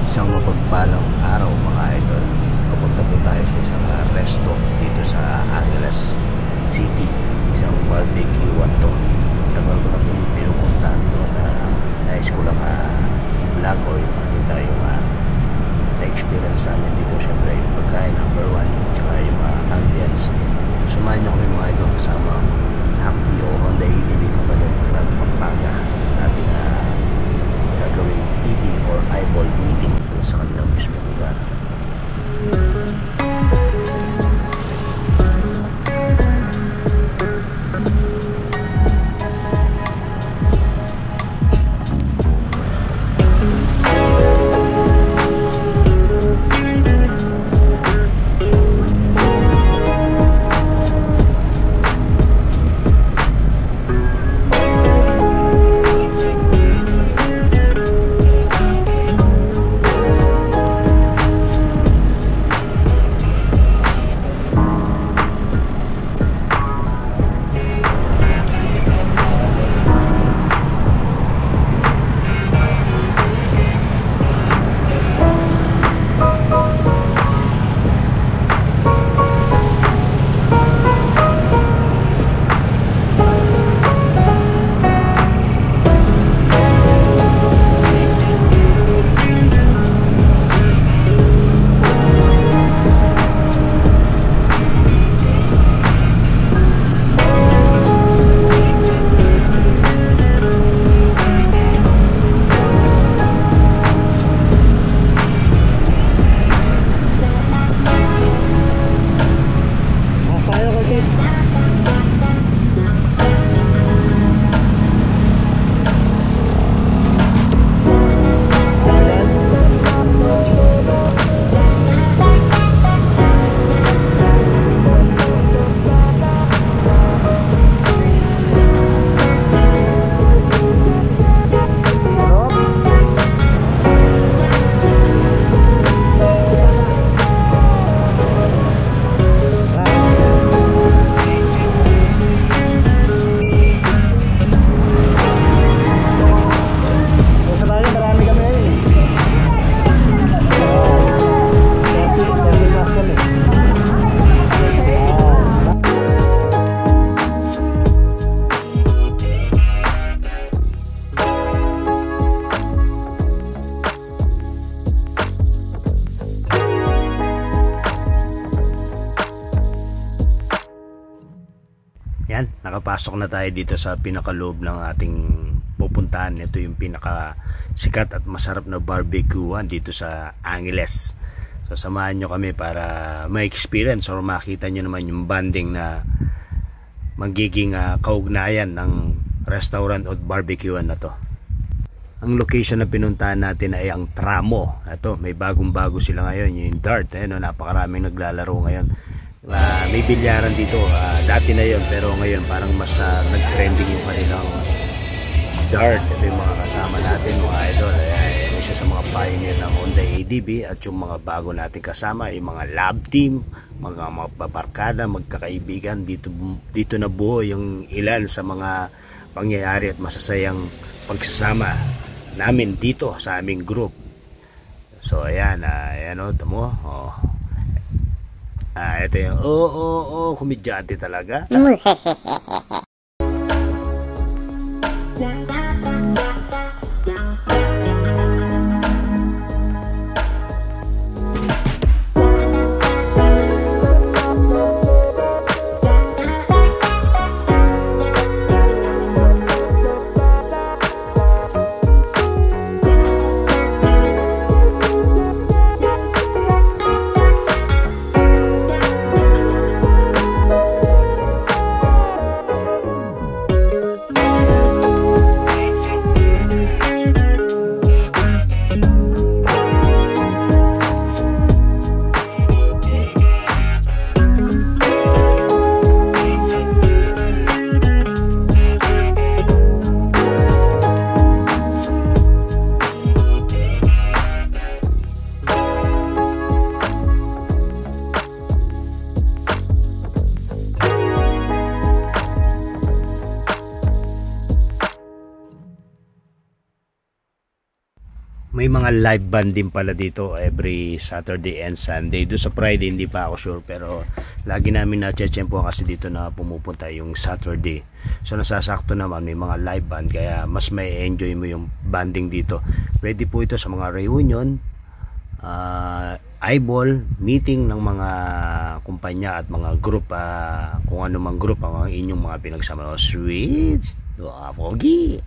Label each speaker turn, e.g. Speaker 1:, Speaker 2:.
Speaker 1: Isang mapagpalang araw mga idol. Papunta po tayo sa isang resto dito sa Angeles City. Isang barbecue to. Tagal ko na po pinupuntahan to at nais ko lang i-vlog or ipakita yung na-experience namin dito. Siyempre yung pagkain number 1 tsaka yung ambience. Sumahan nyo kami mga idol kasama Hackney o Honda ADB Kapalit Club Pampanga sa ating gagawing EB or eyeball meeting doon sa kanilang mismo lugar. Yan, nakapasok na tayo dito sa pinakaloob ng ating pupuntahan. Ito yung pinaka sikat at masarap na barbecuean dito sa Angeles. So samahan nyo kami para ma-experience or makita nyo naman yung banding na magiging kaugnayan ng restaurant o barbecuean na to. Ang location na pinuntahan natin ay ang Tramo. Ito, may bagong-bago sila ngayon, yung Dart. Napakaraming naglalaro ngayon. May bilyaran dito, dati na yon pero ngayon parang mas nag-trending yung kanilang Dart. Ito yung mga kasama natin mga idol. Ito siya sa mga pioneer ng Honda ADB at yung mga bago natin kasama, yung mga lab team, mga barkada, magkakaibigan. Dito na buo yung ilan sa mga pangyayari at masasayang pagsasama namin dito sa aming group. So ayan, ayan o, tamo. Ito yung komedyante talaga. May mga live band din pala dito every Saturday and Sunday. Doon sa Friday hindi pa ako sure, pero lagi namin na-check po kasi dito na pumupunta yung Saturday. So nasasakto naman may mga live band, kaya mas may enjoy mo yung banding dito. Pwede po ito sa mga reunion, eyeball, meeting ng mga kumpanya at mga group, kung ano mang group ang inyong mga pinagsama. Sweet! Pogi!